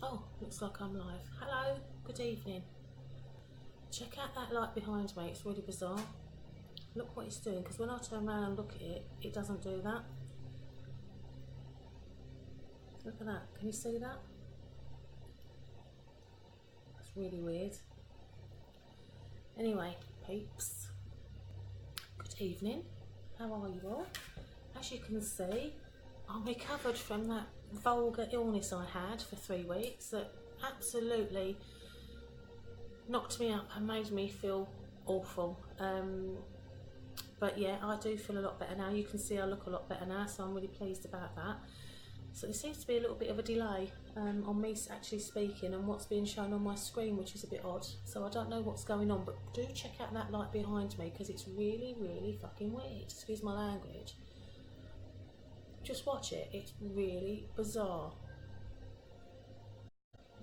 Oh, looks like I'm live. Hello, good evening. Check out that light behind me, it's really bizarre. Look what it's doing, because when I turn around and look at it, it doesn't do that. Look at that, can you see that? That's really weird. Anyway, peeps, good evening. How are you all? As you can see, I'm recovered from that vulgar illness I had for 3 weeks that absolutely knocked me up and made me feel awful. But yeah, I do feel a lot better now. You can see I look a lot better now, so I'm really pleased about that. So there seems to be a little bit of a delay on me actually speaking and what's being shown on my screen, which is a bit odd. So I don't know what's going on, but do check out that light behind me because it's really, really fucking weird. Excuse my language. Just watch it, it's really bizarre.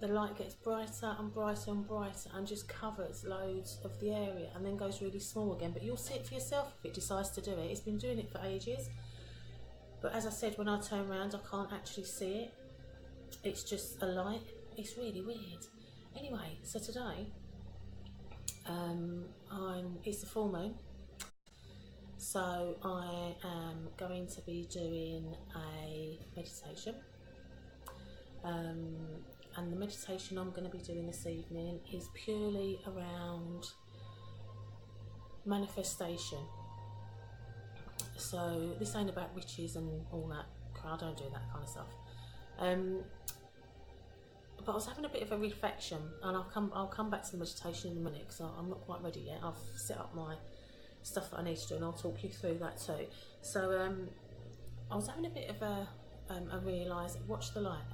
The light gets brighter and brighter and brighter and just covers loads of the area and then goes really small again, but you'll see it for yourself if it decides to do it. It's been doing it for ages, but as I said, when I turn around I can't actually see it. It's just a light. It's really weird. Anyway, so today it's the full moon, so I am going to be doing a meditation. And the meditation I'm going to be doing this evening is purely around manifestation. So this ain't about witches and all that. I don't do that kind of stuff. But I was having a bit of a reflection, and I'll come back to the meditation in a minute because I'm not quite ready yet. I've set up my stuff that I need to do, and I'll talk you through that too. So I was having a bit of a realise. Watch the light.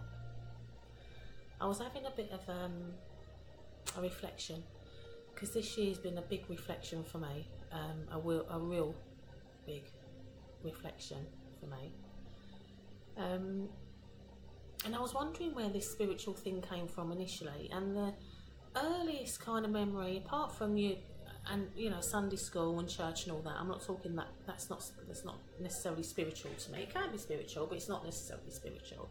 I was having a bit of a reflection because this year's been a big reflection for me, a real big reflection for me. And I was wondering where this spiritual thing came from initially, and the earliest kind of memory, apart from you and Sunday school and church and all that, I'm not talking that's not necessarily spiritual to me. It can be spiritual, but it's not necessarily spiritual.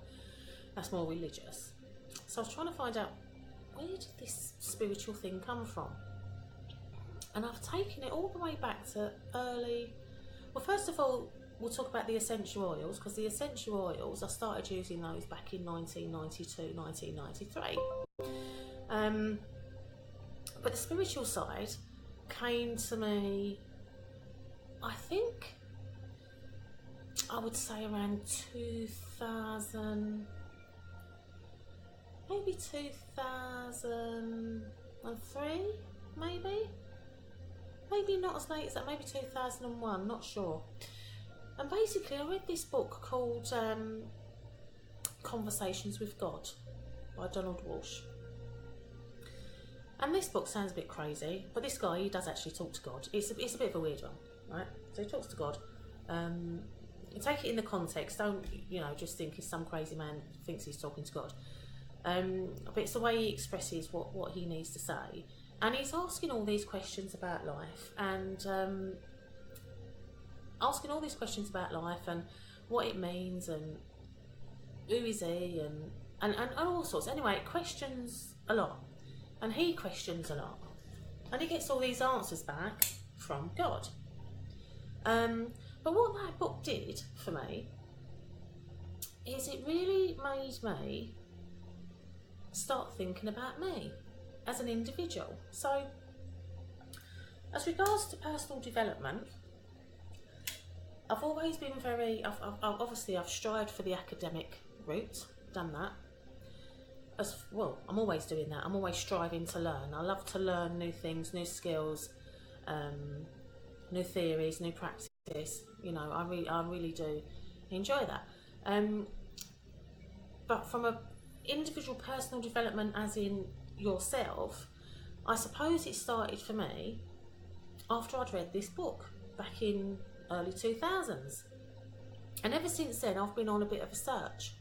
That's more religious. So I was trying to find out, where did this spiritual thing come from? And I've taken it all the way back to early. Well, first of all, we'll talk about the essential oils, because the essential oils, I started using those back in 1992, 1993. But the spiritual side came to me, I think, I would say around 2000. Maybe 2003, maybe not as late as that, maybe 2001, not sure. And basically I read this book called Conversations with God by Donald Walsh. And this book sounds a bit crazy, but this guy, he does actually talk to God. It's a bit of a weird one, right? So he talks to God. Take it in the context, don't just think he's some crazy man thinks he's talking to God. But it's the way he expresses what he needs to say, and he's asking all these questions about life, and what it means, and who is he, and all sorts. Anyway, it questions a lot, and he questions a lot, and he gets all these answers back from God. But what that book did for me is it really made me start thinking about me as an individual. So as regards to personal development, I've always been I've strived for the academic route, done that. As well, I'm always doing that. I'm always striving to learn. I love to learn new things, new skills, new theories, new practice. I really do enjoy that. But from a individual personal development, as in yourself, I suppose it started for me after I'd read this book back in early 2000s, and ever since then I've been on a bit of a search.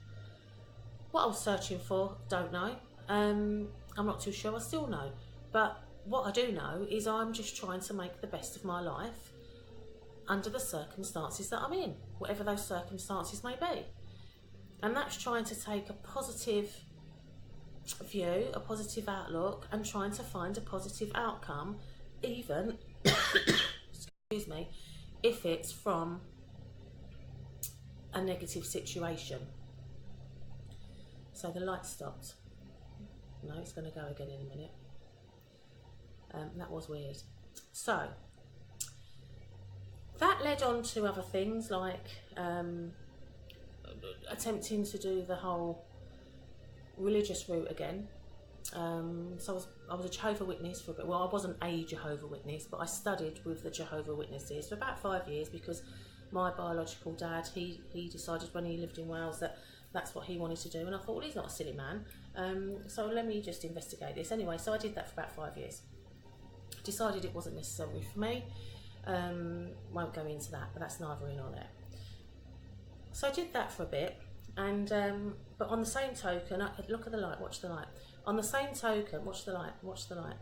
What I was searching for, don't know. I'm not too sure I still know, but what I do know is I'm just trying to make the best of my life under the circumstances that I'm in, whatever those circumstances may be. And that's trying to take a positive view, a positive outlook, and trying to find a positive outcome, even excuse me, if it's from a negative situation. So the light stopped. No, it's going to go again in a minute. That was weird. So that led on to other things like attempting to do the whole religious route again. So I was a Jehovah's Witness for a bit. Well, I wasn't a Jehovah's Witness, but I studied with the Jehovah's Witnesses for about 5 years because my biological dad, he decided when he lived in Wales that that's what he wanted to do, and I thought, well, he's not a silly man, so let me just investigate this. Anyway, so I did that for about 5 years. Decided it wasn't necessary for me. Won't go into that, but that's neither in nor there. So I did that for a bit, and but on the same token, look at the light, watch the light. On the same token, watch the light, watch the light.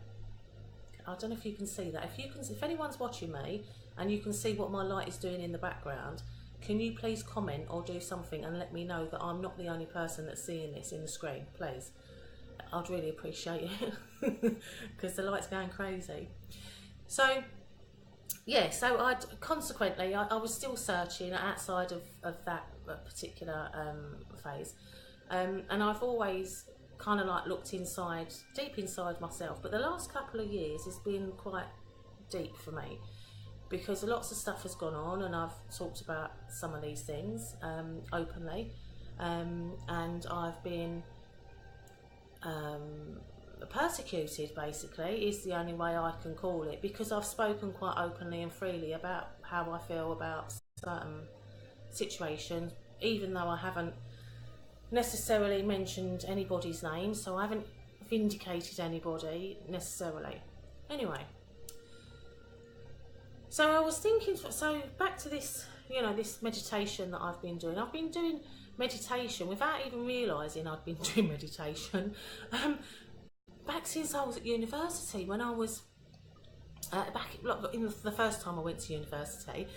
I don't know if you can see that. If anyone's watching me and you can see what my light is doing in the background, can you please comment or do something and let me know that I'm not the only person that's seeing this in the screen, please? I'd really appreciate it because the light's going crazy. So yeah, so I was still searching outside of that particular phase, and I've always kind of like looked inside, deep inside myself, but the last couple of years has been quite deep for me because lots of stuff has gone on, and I've talked about some of these things openly, and I've been persecuted, basically, is the only way I can call it, because I've spoken quite openly and freely about how I feel about certain situations, even though I haven't necessarily mentioned anybody's name, so I haven't vindicated anybody necessarily. Anyway, so I was thinking, so back to this, you know, this meditation that I've been doing. I've been doing meditation without even realising I'd been doing meditation back since I was at university, when I was back in the first time I went to university,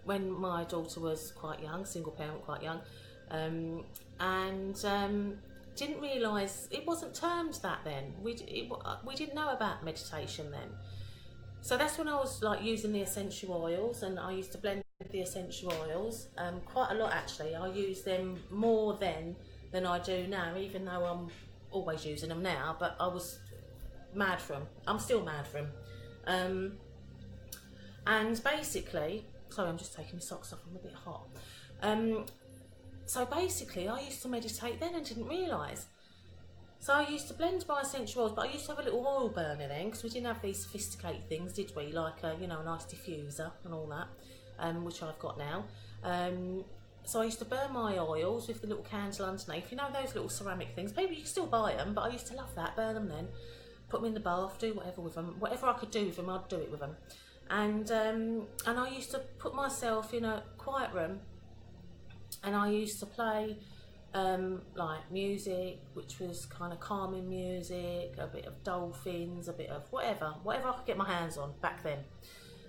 when my daughter was quite young, single parent, quite young, and didn't realise it wasn't termed that then. We didn't know about meditation then. So that's when I was like using the essential oils, and I used to blend the essential oils quite a lot actually. I use them more then than I do now, even though I'm always using them now, but I was mad for them. I'm still mad for them. And basically, sorry, I'm just taking my socks off, I'm a bit hot. So basically I used to meditate then and didn't realise. So I used to blend my essential oils, but I used to have a little oil burner then, because we didn't have these sophisticated things, did we? Like you know, a nice diffuser and all that, which I've got now. So I used to burn my oils with the little candle underneath. You know those little ceramic things? Maybe you can still buy them, but I used to love that. Burn them then, put them in the bath, do whatever with them. Whatever I could do with them, I'd do it with them. And I used to put myself in a quiet room, and I used to play like music, which was kind of calming music, a bit of dolphins, a bit of whatever I could get my hands on back then.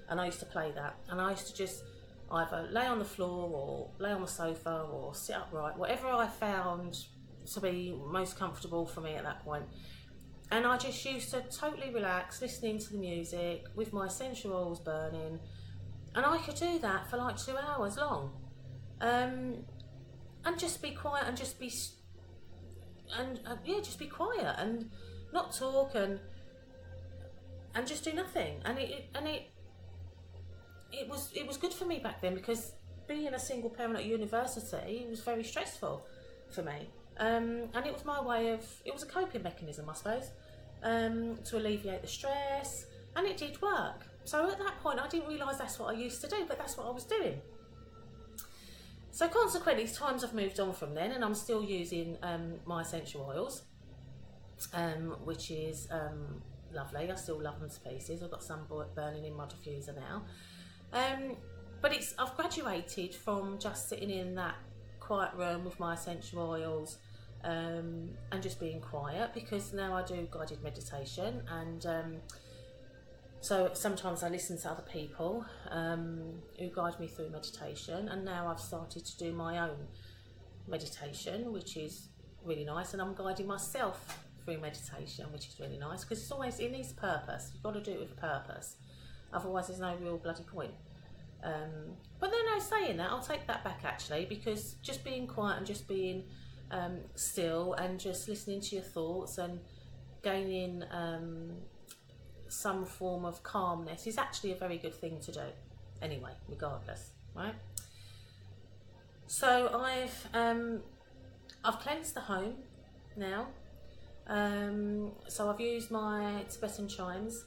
And I used to play that, and I used to just either lay on the floor or lay on the sofa or sit upright, whatever I found to be most comfortable for me at that point. And I just used to totally relax, listening to the music with my essential oils burning, and I could do that for like 2 hours long, and just be quiet and just be just be quiet and not talk and just do nothing. And it was good for me back then, because being a single parent at university was very stressful for me, and it was my way of, it was a coping mechanism, I suppose, to alleviate the stress, and it did work. So at that point I didn't realise that's what I used to do, but that's what I was doing. So consequently, times have moved on from then, and I'm still using my essential oils, which is lovely. I still love them to pieces. I've got some burning in my diffuser now. But I've graduated from just sitting in that quiet room with my essential oils and just being quiet, because now I do guided meditation, and so sometimes I listen to other people who guide me through meditation, and now I've started to do my own meditation, which is really nice, and I'm guiding myself through meditation, which is really nice, because it needs a purpose. You've got to do it with a purpose, otherwise there's no real bloody point. But then, no, saying that, I'll take that back actually, because just being quiet and just being still and just listening to your thoughts and gaining some form of calmness is actually a very good thing to do anyway, regardless, right? So I've cleansed the home now. So I've used my Tibetan chimes,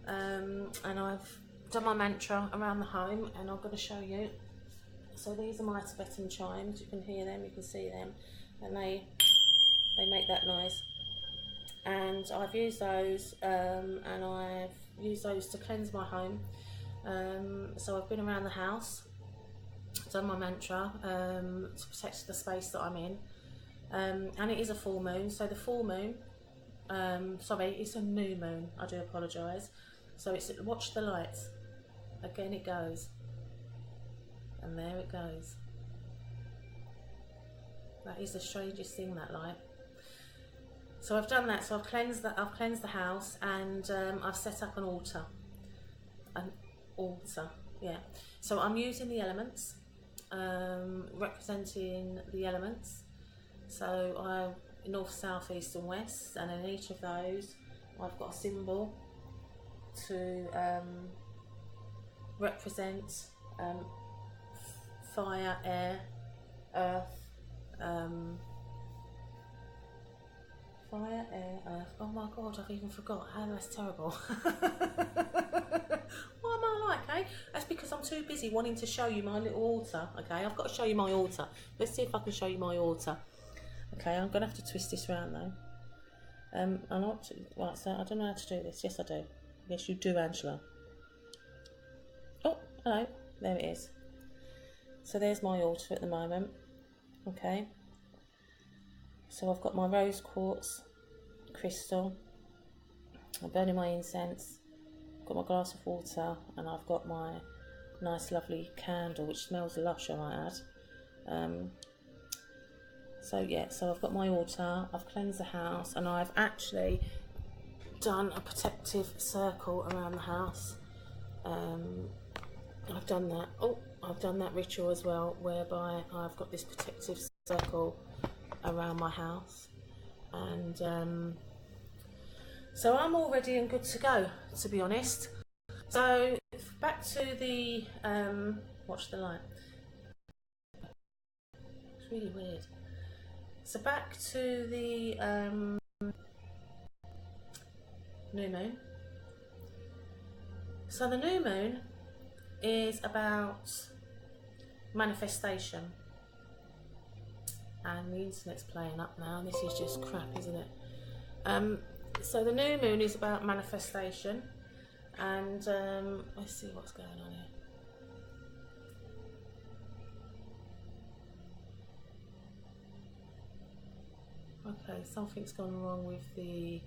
and I've done my mantra around the home, and I'm going to show you. So these are my Tibetan chimes. You can hear them, you can see them, and they make that noise. And I've used those, and I've used those to cleanse my home. So I've been around the house, done my mantra to protect the space that I'm in. And it is a full moon, so the full moon, sorry, it's a new moon, I do apologise. So it's watch the lights. Again it goes. And there it goes. That is the strangest thing, that light. So I've done that, so I've cleansed the house, and I've set up an altar. An altar, yeah. So I'm using the elements, representing the elements. So north, south, east and west, and in each of those I've got a symbol to represent fire, air, earth, fire, air, earth. Oh my god, I've even forgot. How that's terrible. What am I like, eh? That's because I'm too busy wanting to show you my little altar. Okay, I've got to show you my altar. Let's see if I can show you my altar. Okay, I'm gonna have to twist this round though. Right, so I don't know how to do this. Yes, I do. Yes, you do, Angela. Oh, hello. There it is. So there's my altar at the moment. Okay. So I've got my rose quartz crystal. I'm burning my incense. I've got my glass of water, and I've got my nice, lovely candle, which smells lush, I might add. So yeah, so I've got my altar, I've cleansed the house, and I've actually done a protective circle around the house. I've done that. Oh, I've done that ritual as well, whereby I've got this protective circle around my house, and so I'm all ready and good to go, to be honest. So back to the watch the light. It's really weird. So back to the new moon. So the new moon is about manifestation, and the internet's playing up now. This is just crap, isn't it? So the new moon is about manifestation, and let's see what's going on here. Okay, something's gone wrong with the